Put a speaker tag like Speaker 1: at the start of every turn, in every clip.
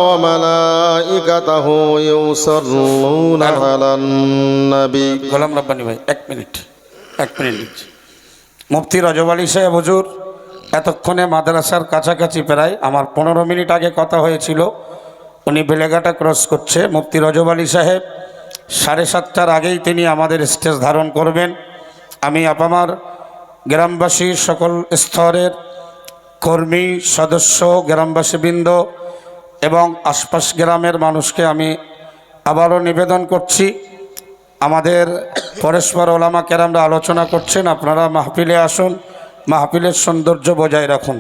Speaker 1: وملائكته يصلون على النبي
Speaker 2: গোলাম রব্বানী ভাই এক মিনিট মুফতি রজব আলী সাহেব হুজুর এতক্ষণে মাদ্রাসার কাছাকাছি প্রায় আমার 15 মিনিট আগে কথা হয়েছিল উনি বেলেঘাটা ক্রস করছে মুফতি রজব আলী সাহেব 7:30টার আগেই তিনি আমাদের স্টেজ ধারণ করবেন। আমি আপামার গ্রামবাসী সকল স্তরের কর্মী সদস্য গ্রামবাসীবৃন্দ এবং আশপাশ গ্রামের মানুষকে আমি আবারও নিবেদন করছি, আমাদের পরস্পর ওলামা কেরামরা আলোচনা করছেন, আপনারা মাহফিলে আসুন, মাহফিলের সৌন্দর্য বজায় রাখুন।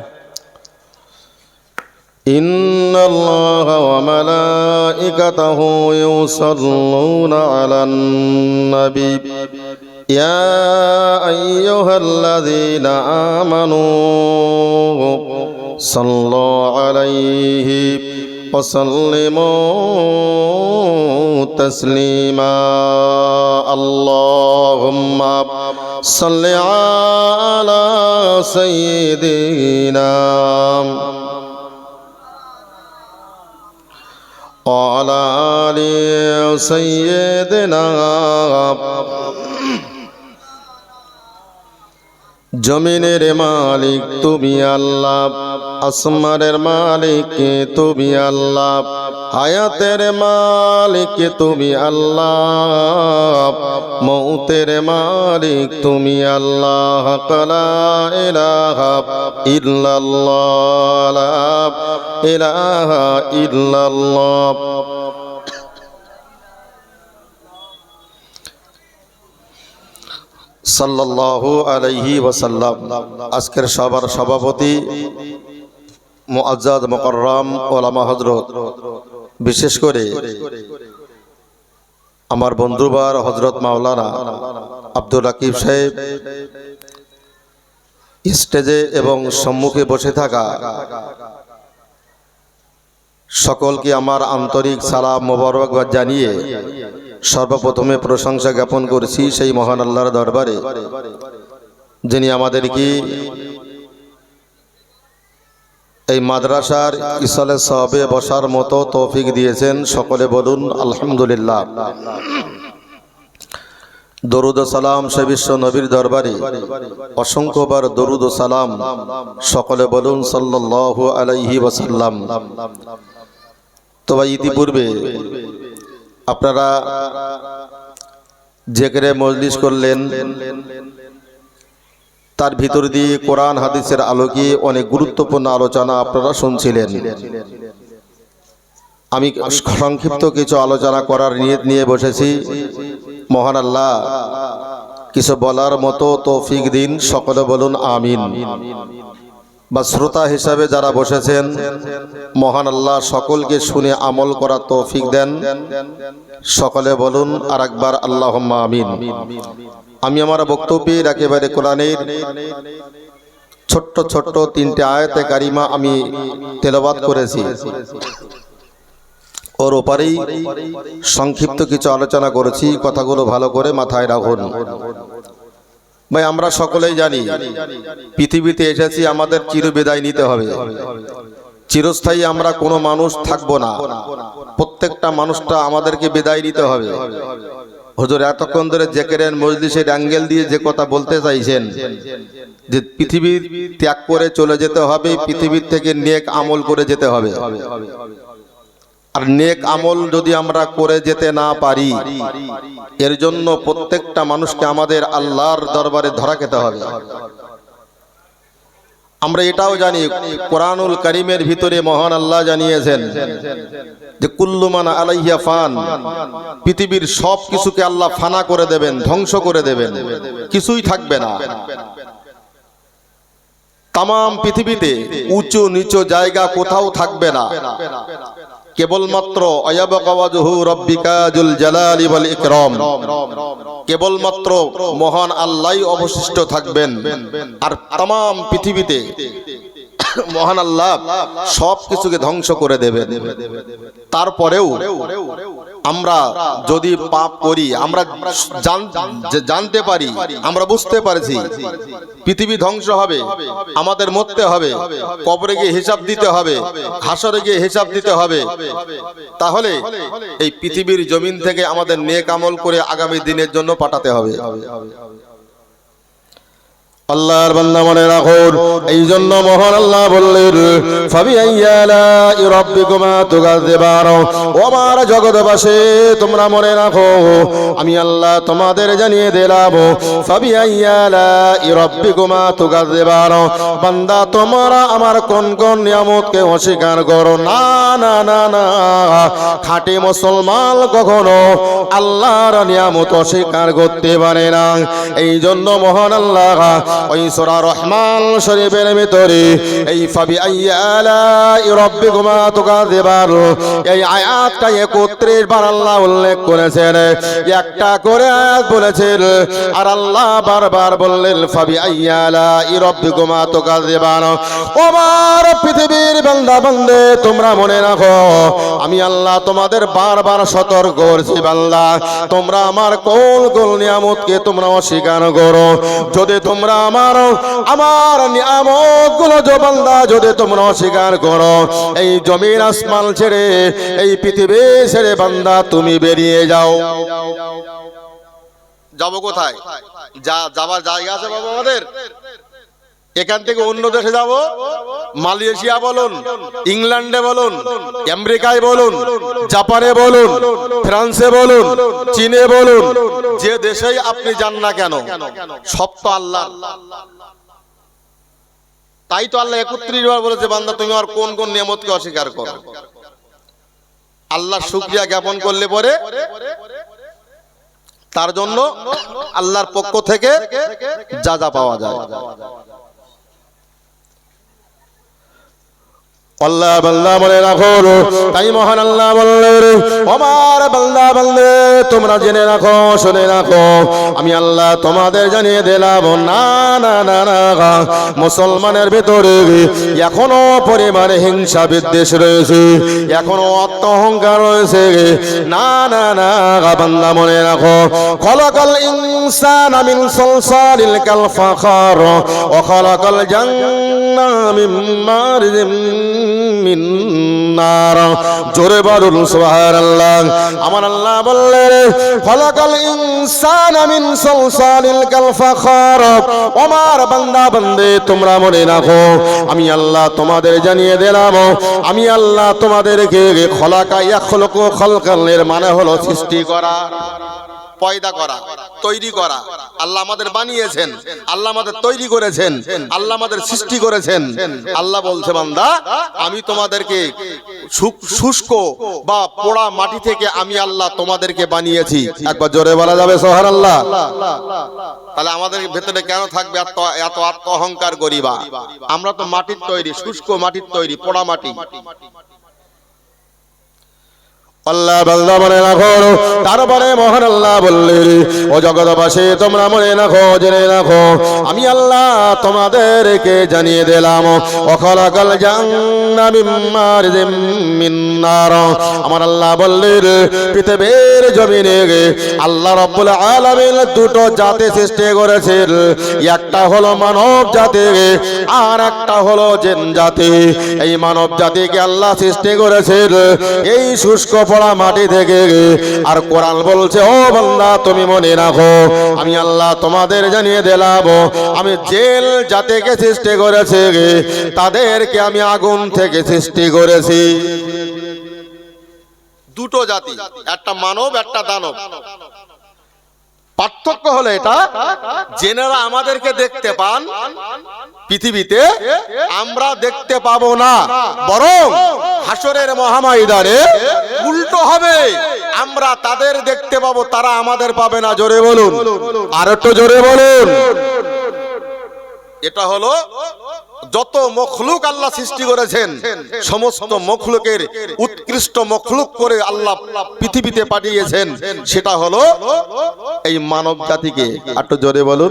Speaker 1: ইন্নাল্লাহা ওয়া মালাইকাতাহু ইউসাল্লুনা আলান নবী ইয়া আইয়ুহাল্লাযীনা আমানু সাল্লু আলাইহি ওয়া সাল্লিমু তাসলিমা আল্লাহুম্মা সাল্লি আলা সাইয়্যিদিনা وعلى آل سيدنا জমিনের মালিক তুমি আল্লাহ, আসমানের মালিক তুমি আল্লাহ, হায়াতের মালিক তুমি আল্লাহ, মৌতের মালিক তুমি আল্লাহ। লা ইলাহা ইল্লাল্লাহ, লা ইলাহা ইল্লাল্লাহ। সাল্লাল্লাহু আলাইহি ওয়াসাল্লাম। আজকের সবার সভাপতি মুআজ্জাজ মুকাররম ওলামা হযরত, বিশেষ করে আমার বন্ধুবার হযরত মাওলানা আব্দুল রাকিব সাহেব, স্টেজে এবং সম্মুখে বসে থাকা সকলকে আমার আন্তরিক সালাম মোবারকবাদ জানিয়ে সর্বপ্রথমে প্রশংসা জ্ঞাপন করছি সেই মহান আল্লাহর দরবারে, যিনি আমাদেরকে এই মাদ্রাসার ইসলে সবে বসার মতো তৌফিক দিয়েছেন। সকলে বলুন আলহামদুলিল্লাহ। দরুদ ও সালাম সে বিশ্ব নবীর দরবারে অসংখ্যবার দরুদ ও সালাম, সকলে বলুন সাল্লাল্লাহু আলাইহি ওয়াসাল্লাম। তো ভাই, ইতিপূর্বে আপনারা জিকিরে মজলিস করলেন, তার ভিতর দিয়ে কোরআন হাদিসের আলোকে অনেক গুরুত্বপূর্ণ আলোচনা আপনারা শুনছিলেন। আমি সংক্ষিপ্ত কিছু আলোচনা করার নিয়ত নিয়ে বসেছি। মহান আল্লাহ কিছু বলার মতো তৌফিক দিন, সকলে বলুন আমিন। বা শ্রোতা হিসাবে যারা বসেছেন, মহান আল্লাহ সকলকে শুনে আমল করার তৌফিক দেন, সকলে বলুন আরেকবার আল্লাহুম্মা আমিন। আমি আমার বক্তব্যের একেবারে কোরআনের ছোট্ট ছোট্ট 3টে আয়াতে কারিমা আমি তেলাওয়াত করেছি, ওর ওপারেই সংক্ষিপ্ত কিছু আলোচনা করেছি। কথাগুলো ভালো করে মাথায় রাখুন। ভাই, আমরা সকলেই জানি পৃথিবীতে এসেছি আমাদের চিরবিদায় নিতে হবে। চিরস্থায়ী আমরা কোনো মানুষ থাকবো না, প্রত্যেকটা মানুষটা আমাদেরকে বিদায় নিতে হবে। হুজুর এতক্ষণ ধরে জিকিরের মজলিসের অ্যাঙ্গেল দিয়ে যে কথা বলতে চাইছেন যে পৃথিবী ত্যাগ করে চলে যেতে হবে, পৃথিবীর থেকে নেক আমল করে যেতে হবে। আর নেক আমল যদি আমরা করে যেতে না পারি, এর জন্য প্রত্যেকটা মানুষকে আমাদের আল্লাহর দরবারে ধরা খেতে হবে। আমরা এটাও জানি কোরআনুল কারীমের ভিতরে মহান আল্লাহ জানিয়েছেন যে কুল্লু মান আলাইহা ফান, পৃথিবীর সব কিছুকে আল্লাহ ফানা করে দেবেন, ধ্বংস করে দেবেন, কিছুই থাকবে না। তামাম পৃথিবীতে উঁচু নিচু জায়গা কোথাও থাকবে না, কেবলমাত্র আয়াবকা ওয়াজহু রাব্বিকা যুল জালালি ওয়াল ইকরাম, কেবলমাত্র মহান আল্লাহই অবশিষ্ট থাকবেন। আর তামাম পৃথিবীতে মহান আল্লাহ সব কিছুকে ধ্বংস করে দেবেন। তারপরেও আমরা যদি পাপ করি, আমরা জানতে পারি, আমরা বুঝতে পারছি পৃথিবী ধ্বংস হবে, আমাদের মরতে হবে, কবরে গিয়ে হিসাব দিতে হবে, হাসরে গিয়ে হিসাব দিতে হবে, তাহলে এই পৃথিবীর জমিন থেকে আমাদের নেক আমল করে আগামী দিনের জন্য পাঠাতে হবে। আল্লাহর বান্দা মনে রাখুন, এই জন্য মহান আল্লাহ বললেন ফাবিআইয়ি আলাই রাব্বিকুমা তুকাযিবান। ও আমার জগৎবাসী, তোমরা মনে রাখো আমি আল্লাহ তোমাদের জানিয়ে দিলাম ফাবিআইয়ি আলাই রাব্বিকুমা তুকাযিবান। বান্দা তোমরা আমার কোন কোন নিয়ামতকে অস্বীকার করো? না না না না, খাঁটি মুসলমান কখনো আল্লাহর নিয়ামত অস্বীকার করতে পারে না। এই জন্য মহান আল্লাহ ওই সূরা রহমান শরীফের ভিতরে এই ফাবিআইয়ি আলাই রাব্বিকুমা তুকাযিবান এই আয়াতটা 31 বার আল্লাহ উল্লেখ করেছেন। একটা করে আয়াত বলেছেন আর আল্লাহ বারবার বললেন ফাবিআইয়ি আলাই রাব্বিকুমা তুকাযিবান। ওবার পৃথিবীর বান্দা বান্দে তোমরা মনে রাখো আমি আল্লাহ তোমাদের বারবার সতর্ক করছি, বান্দা তোমরা আমার কোন কোন নিয়ামতকে তোমরা অস্বীকার করো। যদি তোমরা আমার নিয়ামত গুলো বান্দা যদি তোমরা অস্বীকার করো, এই জমিন আসমান ছেড়ে এই পৃথিবী ছেড়ে বান্দা তুমি বেরিয়ে যাও। যাবো কোথায়? যাবার জায়গা আছে বাবা আমাদের? এখান থেকে অন্য দেশে যাব, মালয়েশিয়া বলুন, ইংল্যান্ডে বলুন, আমেরিকায় বলুন, জাপানে বলুন, ফ্রান্সে বলুন, চীনে বলুন, যে দেশেই আপনি যান না কেন সব তো আল্লাহ। তাই তো আল্লাহ 31 বার বলেছে বান্দা তুমি আর কোন কোন নিয়ামতকে অস্বীকার করো। আল্লাহর শুকরিয়া জ্ঞাপন করলে পরে তার জন্য আল্লাহর পক্ষ থেকে যা যা পাওয়া যায়। আল্লাহ বান্দা মনে রাখো, তাই মহান আল্লাহ বললেন আমার বান্দা বান্দে তোমরা জেনে রাখো, শুনে রাখো আমি আল্লাহ তোমাদের জানিয়ে দিলাম না না না না, মুসলমানের ভিতরে এখনো পরিমাণে হিংসা বিদ্বেষ রয়েছে, এখনো অহংকার রয়েছে। না না না বান্দা মনে রাখো খলাকাল ইনসানা মিন সালসালিল কাল ফাখার ওয়া খলাকাল জান্নাতা মিন মারিজিম মিন নার। জোরে বলুন সুবহানাল্লাহ। আমার আল্লাহ বললেন খলাকাল ইনসানা মিন সালসালিল কাল ফাখার। আমার বান্দা বান্দে তোমরা মনে রাখো আমি আল্লাহ তোমাদের জানিয়ে দিলাম আমি আল্লাহ তোমাদেরকে খলাকা ইয়াখলুকু খালকান এর মানে হলো সৃষ্টি করা, পয়দা করা, তৈরি করা। আল্লাহ আমাদের বানিয়েছেন, আল্লাহ আমাদের তৈরি করেছেন, আল্লাহ আমাদের সৃষ্টি করেছেন। আল্লাহ বলছে বান্দা আমি তোমাদেরকে শুষ্ক বা পোড়া মাটি থেকে আমি আল্লাহ তোমাদেরকে বানিয়েছি। একবার জোরে বলা যাবে সুবহানাল্লাহ? তাহলে আমাদের ভেতরে কেন থাকবে এত আত্ম অহংকার গরিবা? আমরা তো মাটির তৈরি, শুষ্ক মাটির তৈরি, পোড়া মাটি। আল্লাহ বান্দা মনে রাখো, তারপরে মহান আল্লাহ বললেন ও জগৎবাসী তোমরা মনে রাখো, জেনে রাখো আমি আল্লাহ তোমাদেরকে জানিয়ে দিলাম ওয়াখালাকাল জান্নাতা মিন মারিজিম মিন নার। আমার আল্লাহ বললেন পৃথিবীর জমিনে আল্লাহ রাব্বুল আলামিন দুটো জাতি সৃষ্টি করেছেন, একটা হলো মানব জাতি আর একটা হলো জিন জাতি। এই মানব জাতিকে আল্লাহ সৃষ্টি করেছেন এই শুষ্ক পোড়া মাটি থেকে। আর কোরআন বলছে ও বান্দা তুমি মনে রাখো আমি আল্লাহ তোমাদের জানিয়ে দিলাম আমি জেল জাতিকে সৃষ্টি করেছি, তাদেরকে আমি আগুন থেকে সৃষ্টি করেছি। দুটো জাতি, একটা মানব একটা দানব। পার্থক্য হলো এটা জেনেরা আমাদেরকে দেখতে পান পৃথিবীতে, আমরা দেখতে পাবো না, বরং হাসরের মহাময়দানে উল্টো হবে, আমরা তাদের দেখতে পাবো, তারা আমাদের পাবে না। জোরে বলুন, আর একটু জোরে বলুন। এটা হলো যত মখলুক আল্লাহ সৃষ্টি করেছেন সমস্ত মখলুকের উৎকৃষ্ট মখলুক করে আল্লাহ পৃথিবীতে পাঠিয়েছেন, সেটা হলো এই মানব জাতিকে। একটু জোরে বলুন।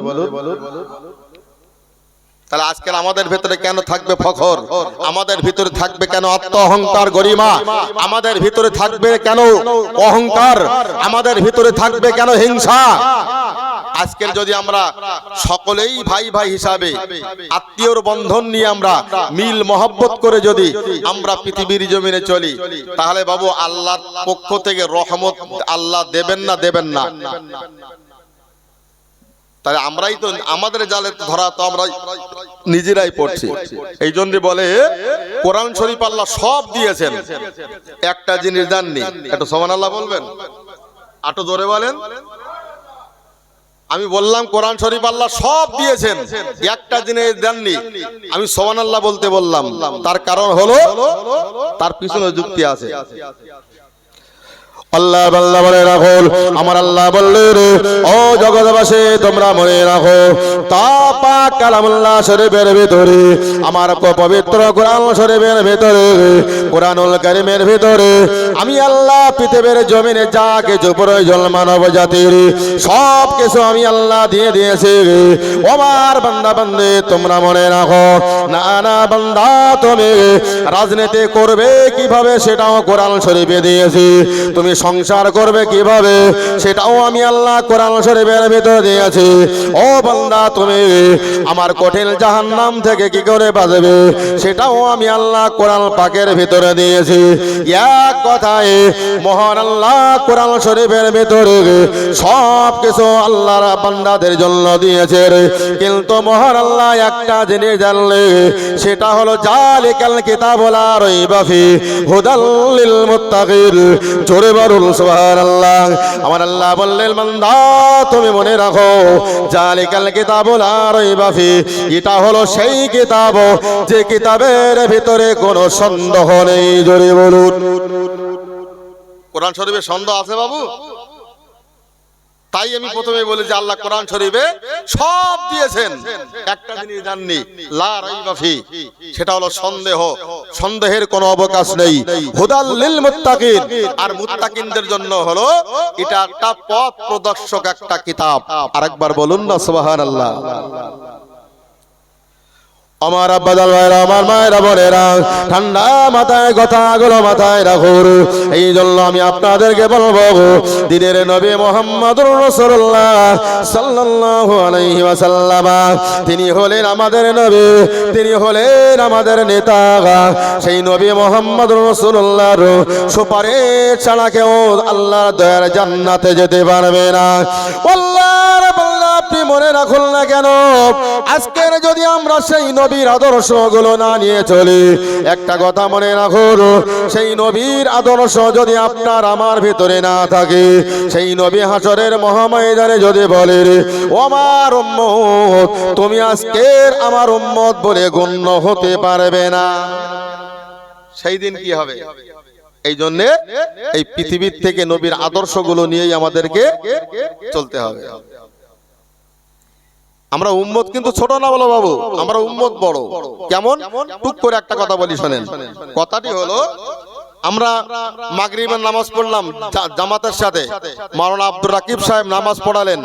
Speaker 1: তাহলে আজকাল আমাদের ভিতরে কেন থাকবে ফখর, আমাদের ভিতরে থাকবে কেন আত্ম অহংকার গরিমা, আমাদের ভিতরে থাকবে কেন অহংকার, আমাদের ভিতরে থাকবে কেন হিংসা? আজকের যদি আমরা সকলেই ভাই ভাই হিসাবে আত্মীয়র বন্ধন নিয়ে আমরা মিল মহব্বত করে যদি আমরা পৃথিবীর জমিনে চলি, তাহলে বাবু আল্লাহর পক্ষ থেকে রহমত আল্লাহ দেবেন না দেবেন না? তাহলে আমরাই তো আমাদের জালে ধরা তো আমরা নিজেরাই পড়ছি। এই জন্য বলে কোরআন শরীফ আল্লাহ সব দিয়েছেন, একটা জিনিস দেননি। একটু সুবহানাল্লাহ বলবেন, আটো জোরে বলেন। আমি বললাম কোরআন শরীফ আল্লাহ সব দিয়েছেন, একটা জিনিস দেননি। আমি সুবহানাল্লাহ বলতে বললাম, তার কারণ হলো তার পিছনে যুক্তি আছে। আল্লাহ আল্লাহ বলে রাখো, আমার আল্লাহ বললেন ও জগৎবাসী তোমরা মনে রাখো, তা পাক কালামুল্লাহ শরীফের ভিতরে, আমার পবিত্র কোরআন শরীফের ভিতরে, কোরআনুল কারীমের ভিতরে আমি আল্লাহ পৃথিবীর জমিনে যা কিছু প্রয়োজন মানব জাতির সব কিছু আমি আল্লাহ দিয়ে দিয়েছি। আমার বান্দা বান্দে তোমরা মনে রাখো, না না বান্দা তুমি রাজনীতি করবে কিভাবে সেটাও কোরআন শরীফে দিয়েছি, তুমি সংসার করবে কিভাবে সেটাও আমি আল্লাহ কোরআন শরীফের ভিতরে দিয়েছি। ও বান্দা তুমি আমার কঠিন জাহান্নাম থেকে কি করে বাঁচবে সেটাও আমি আল্লাহ কোরআন পাকের ভিতরে দিয়েছি। এক কথায় মহান আল্লাহ কোরআন শরীফের ভিতরে সব কিছু আল্লাহর বান্দাদের জন্য দিয়েছে, কিন্তু মহান আল্লাহ একটা জিনিস জানলে সেটা হলো জালিকাল কিতাবুল লা রাইবা ফিহি হুদাল লিল মুত্তাকিন। জোরে বলুন সুবহানাল্লাহ। আমার আল্লাহ বললেন বান্দা তুমি মনে রাখো, জালিকাল কিতাবুল লা রাইবা ফিহি, এটা হলো সেই কিতাব যে কিতাবের ভিতরে কোনো সন্দেহ নেই। জোরে বলুন। কোরআন শরীফে সন্দেহ আছে বাবু? তাই আমি প্রথমে বলি যে আল্লাহ কোরআন শরীফে সব দিয়েছেন, একটা জিনিস জাননি, লা রাইবা ফিহি, সেটা হলো সন্দেহ, সন্দেহের কোনো অবকাশ নেই। হুদাল লিল মুত্তাকিন, আর মুত্তাকিনদের জন্য হলো এটা একটা পথ প্রদর্শক একটা কিতাব। আরেকবার বলুন না সুবহানাল্লাহ। আমার আব্বাদাল ভাইরা, আমার মায়েরা বোনেরা, ঠান্ডা মাথায় কথাগুলো মাথায় রাখুন। এই জন্য আমি আপনাদেরকে বলবো, দিনের নবী মুহাম্মদুর রাসূলুল্লাহ সাল্লাল্লাহু আলাইহি ওয়াসাল্লাম তিনি হলেন আমাদের নবী, তিনি হলেন আমাদের নেতা। সেই নবী মুহাম্মদুর রাসূলুল্লাহর সুপারিশ ছাড়া কেউ আল্লাহর দয়ার জান্নাতে যেতে পারবে না। আল্লাহর বান্দা আপনি মনে রাখুন না কেন, আজকের যদি আমরা সেই নবীর আদর্শগুলো না নিয়ে চলি, একটা কথা মনে রাখুন, সেই নবীর আদর্শ যদি আপনার আমার ভিতরে না থাকে, সেই নবী হাসরের মহাময়দানে যদি বলে ও আমার উম্মত তুমি আজকের আমার উম্মত বলে গণ্য হতে পারবে না, সেই দিন কি হবে? এই জন্য এই পৃথিবীর থেকে নবীর আদর্শগুলো নিয়েই আমাদেরকে চলতে হবে। আমরা উম্মত কিন্তু ছোট না বলো বাবু, আমরা উম্মত বড়। কেমন? টুক করে একটা কথা বলি শোনেন। কথাটি হলো, আমরা মাগরিবের নামাজ পড়লাম জামাতের সাথে, মাওলানা আব্দুর রাকিব সাহেব নামাজ পড়ালেন,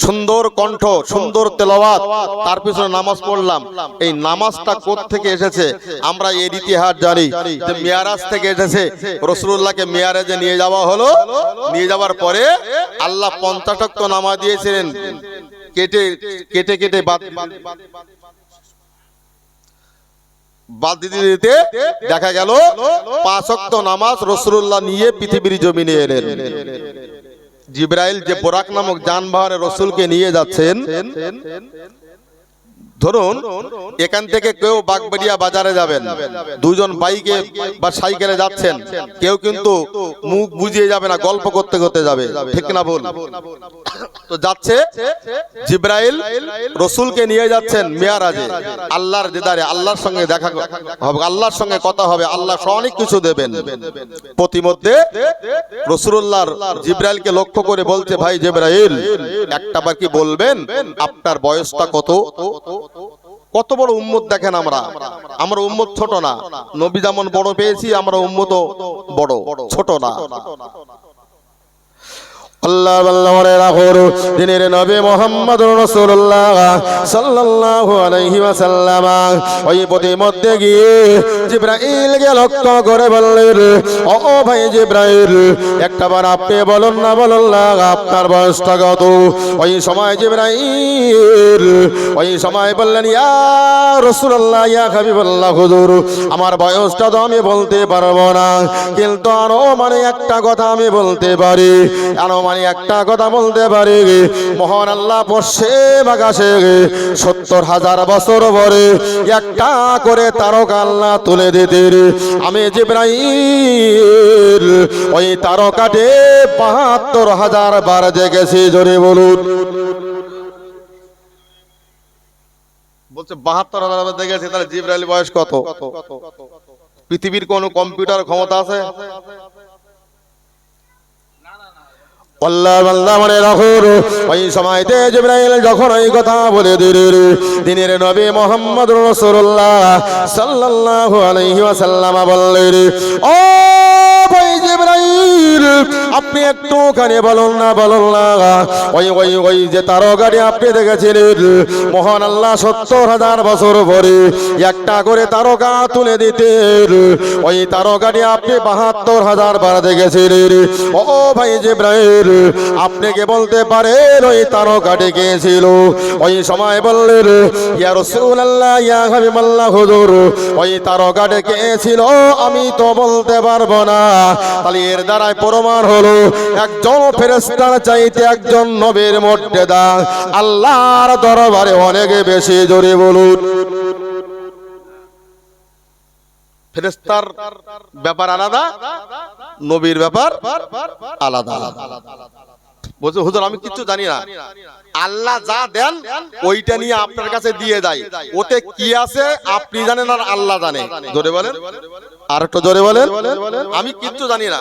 Speaker 1: সুন্দর কণ্ঠ, সুন্দর তেলাওয়াত, তার পিছনে নামাজ পড়লাম। এই নামাজটা কোথা থেকে এসেছে? আমরা এর ইতিহাস জানি যে মিয়ারাজ থেকে এসেছে। রাসূলুল্লাহকে মিয়ারাজে নিয়ে যাওয়া হলো, নিয়ে যাওয়ার পরে আল্লাহ 50 ওয়াক্ত নামাজ দিয়েছিলেন, কেটে কেটে কেটে বাদ দিতে দেখা গেল 5 ওয়াক্ত নামাজ রাসূলুল্লাহ নিয়ে পৃথিবীর জমিনে এলেন। জিবরাইল যে বুরাক নামক যানবাহনে রাসূলকে নিয়ে যাচ্ছেন, ধরুন এখান থেকে কেউ বাগবাড়িয়া বাজারে যাবেন, দুজন বাইকে বা সাইকেলে যাচ্ছেন, কেউ কিন্তু মুখ বুজিয়ে যাবে না, গল্প করতে করতে যাবে, ঠিক না বল? তো যাচ্ছে জিবরাইল রাসূলকে নিয়ে যাচ্ছেন মিয়ারাজে, আল্লাহর দিদারে, আল্লাহর সঙ্গে দেখা হবে, আল্লাহর সঙ্গে কথা হবে, আল্লাহ অনেক কিছু দেবেন। প্রতিমধ্যে রাসূলুল্লাহ জিবরাইলকে লক্ষ্য করে বলছে, ভাই জিবরাইল একটাবার কি বলবেন আপনার বয়সটা কত? কত বড় উম্মত দেখেন, আমরা উম্মত ছোট না, নবী যেমন বড় পেয়েছি আমরা উম্মত বড়, ছোট না। আল্লাহ আল্লাহ মনে রাখুন দিনের নবী মুহাম্মদুর রাসূলুল্লাহ সাল্লাল্লাহু আলাইহি ওয়াসাল্লাম ওই প্রতিমধ্যে গিয়ে জিবরাইলকে লক্ষ্য করে বললেন, ও ভাই জিবরাইল, একটাবার আপনি বলুন না, বলুন না আপনার বয়সটা কত? ওই সময় জিবরাইল ওই সময় বললেন, ইয়া রাসূলুল্লাহ, ইয়া হাবিবাল্লাহ, হুজুর আমার বয়সটা তো আমি বলতে পারবো না, কিন্তু আরো মানে একটা কথা আমি বলতে পারি, একটা কথা বলতে পারি, মহান আল্লাহ পশ্চিম আকাশে ৭০,০০০ বছর পরে একটা করে তারকা আল্লাহ তুলে দিতে, আমি জিবরাইল ওই তারকাতে ৭২,০০০ বার দেখেছি। জোরে বলুন। বলছে ৭২,০০০ বার দেখেছি, তাহলে জিবরাইল বয়স কত? পৃথিবীর কোন কম্পিউটার ক্ষমতা আছে? আল্লাহ আল্লাহ মনে রাখুন ওই সময়তে জিবরাইল যখন ওই কথা বলে দিলেন, দিনের নবী মুহাম্মদুর রাসূলুল্লাহ সাল্লাল্লাহু আলাইহি ওয়াসাল্লাম বললেন, ও ভাই জিবরাইল, আপনি একটুখানি বলুন না, বলুন না ওই ওই ওই যে তারকাটি আপনি দেখেছিলেন, মহান আল্লাহ ৭০,০০০ বছর পরে একটা করে তারকা তুলে দিতেন, ওই তারকাটি আপনি ৭২,০০০ বার দেখেছিলেন। ও ভাই জিবরাইল, আপনি কে বলতে পারেন ওই তারকাটি কে ছিল? ওই সময় বললেন, ইয়া রাসূলুল্লাহ, ইয়া হাবিবাল্লাহ, হুজুর ওই তারকাটি কে ছিল আমি তো বলতে পারবো না। তাহলে এর দ্বারাই প্রমাণ হলো একজন ফেরেশতার চাইতে একজন নবীর মর্যাদা আল্লাহর দরবারে অনেক বেশি। জোরে বলুন। ফেরেশতার ব্যাপার আলাদা, নবীর ব্যাপার আলাদা। বলছে হুজুর আমি কিছু জানি না, আল্লাহ যা দেন ওইটা নিয়ে আপনার কাছে দিয়ে দেয়, ওতে কি আছে আপনি জানেন আর আল্লাহ জানে। জোরে বলেন, আর একটু জোরে বলেন। আমি কিচ্ছু জানি না,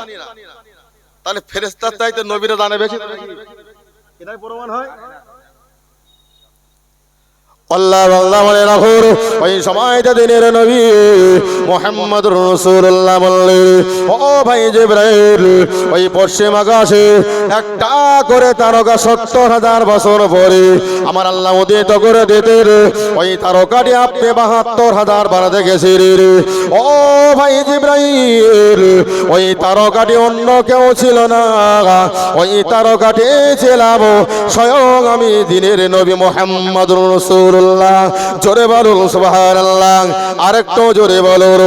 Speaker 1: তাহলে ফেরেশতার চাইতে নবীরা জানে বেশি, এটাই প্রমাণ হয়। আল্লাহ আল্লাহ মনে রাখুন ওই সময়টা দিনের নবী মুহাম্মদুর রাসূলুল্লাহ বললেন, ও ভাই জিবরাইল, ওই পশ্চিম আকাশে একটা করে তারকা ৭০,০০০ বছর পরে আমার আল্লাহ উদিত করে দিতেন, ওই তারকাটি আপনি ৭২,০০০ বার দেখেছিলেন। ও ভাই জিবরাইল, ওই তারকাটি অন্য কেউ ছিল না, ওই তারকাটি ছিলাম স্বয়ং আমি দিনের নবী মুহাম্মদুর রাসূলুল্লাহ। জোরে বলুন সুবহানাল্লাহ, আরেকটু জোরে বলুন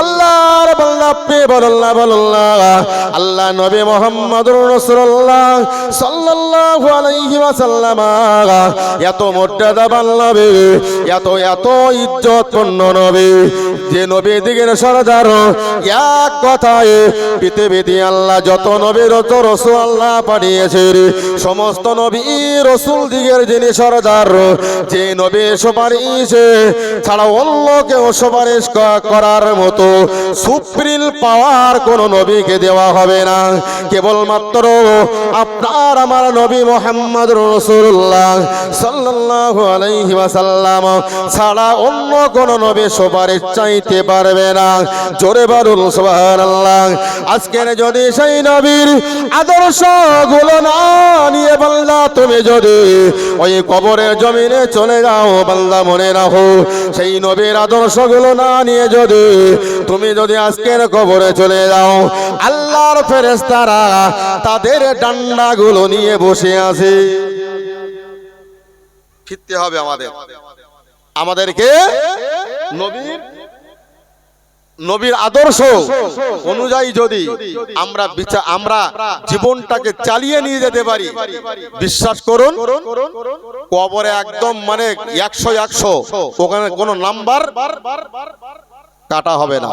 Speaker 1: আল্লাহর বান্দা, আপনি বলুন না, বলুন না আল্লাহ নবী মুহাম্মদুর রাসূলুল্লাহ সাল্লাল্লাহু আলাইহি ওয়াসাল্লাম এত মর্যাদাবান নবী, এত এত ইজ্জতপূর্ণ নবী, যে নবী দিগের সরদার, এক কথায় পৃথিবীতে আল্লাহ যত নবী যত রাসূল আল্লাহ পাঠিয়েছেন, সমস্ত নবী রাসূল দিগের যিনি সরদার, যে নবী সুপারিশে ছাড়া অন্য কেউ সুপারিশ করার মতো সুপ্রিম পাওয়ার কোন নবীকে দেওয়া হবে না, কেবলমাত্র আপনার আমার নবী মুহাম্মদুর রাসূলুল্লাহ সাল্লাল্লাহু আলাইহি ওয়াসাল্লাম ছাড়া অন্য কোন নবী সুপারিশ চাইতে পারবে না। জোরে বলুন সুবহানাল্লাহ। আজকের যদি সেই নবীর আদর্শ গুলো না নিয়ে বান্দা তুমি যদি ওই কবরের জমিনে চলে যাও, বান্দা মনে রাখো সেই নবীর আদর্শগুলো না নিয়ে যদি তুমি যদি আজকের কবরে চলে যাও, আল্লাহর ফেরেশতারা তাদের ডান্ডাগুলো নিয়ে বসে আছে। ফিরতে হবে আমাদেরকে নবীর আদর্শ অনুযায়ী যদি আমরা জীবনটাকে চালিয়ে নিয়ে যেতে পারি, বিশ্বাস করুন কবরে একদম মানে ১০০ ওখানে কোনো নাম্বার কাটা হবে না।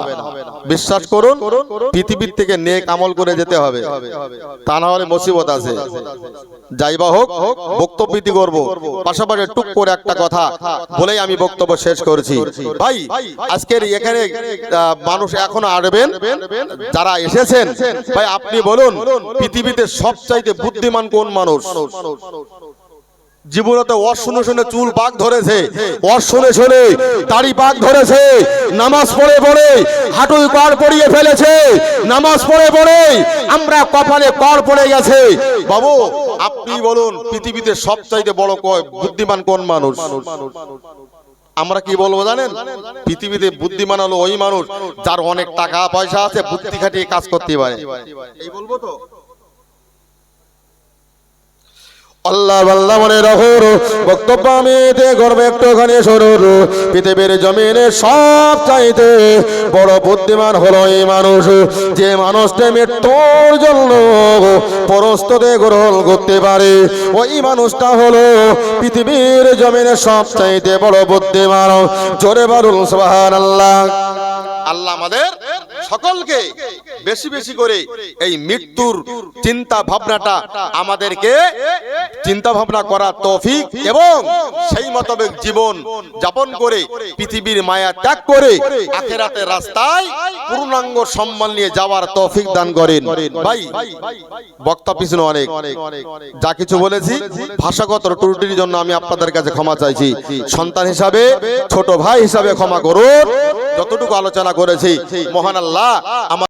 Speaker 1: বিশ্বাস করুন পৃথিবীর থেকে নেক আমল করে যেতে হবে, তা না হলে মুসিবত আছে। যাই বা হোক, বক্তব্য করব, পাশাপাশি টুক করে একটা কথা বলেই আমি বক্তব্য শেষ করছি। ভাই আজকের এখানে মানুষ এখনো আসবেন, যারা এসেছেন, ভাই আপনি বলুন পৃথিবীতে সবচাইতে বুদ্ধিমান কোন মানুষ? জীবনতে ওর শুনে শুনে চুল পাক ধরেছে, ওর শুনে শুনে দাড়ি পাক ধরেছে, নামাজ পড়ে পড়ে হাঁটুর কর পড়িয়ে ফেলেছে, নামাজ পড়ে পড়ে আমরা কপালে কর পড়ে গেছে। বাবু আপনি বলুন পৃথিবীতে সবচাইতে বড় বুদ্ধিমান কোন মানুষ? আমরা কি বলবো জানেন? পৃথিবীতে বুদ্ধিমান হলো ওই মানুষ যার অনেক টাকা পয়সা আছে, বুদ্ধি খাটিয়ে কাজ করতে পারে। এই বলবো তো আল্লাহ আল্লাহ মনে রাখো। বক্তব্য আমি করবো একটুখানি শুনুন। পৃথিবীর জমিনে সব চাইতে বড় বুদ্ধিমান হলো এই মানুষ, যে মানুষটা মৃত্যুর জন্য প্রস্তুতি গ্রহণ করতে পারে। ওই মানুষটা হলো পৃথিবীর জমিনে সব চাইতে বড় বুদ্ধিমান। জোরে বলুন সুবহানাল্লাহ। আল্লাহ আমাদের সকলকে বেশি বেশি করে এই মৃত্যুর চিন্তা ভাবনাটা আমাদেরকে চিন্তা ভাবনা করার তৌফিক এবং সেই মোতাবেক জীবন যাপন করে পৃথিবীর মায়া ত্যাগ করে আখিরাতের রাস্তায় পূর্ণাঙ্গ সম্মান নিয়ে যাওয়ার তৌফিক দান করেন। ভাই বক্তা পিছনে অনেক যা কিছু বলেছি ভাষাগত ত্রুটির জন্য আমি আপনাদের কাছে ক্ষমা চাইছি। সন্তান হিসাবে ছোট ভাই হিসাবে ক্ষমা করুন। যতটুকু আলোচনা করেছি মহান আল্লাহ আমার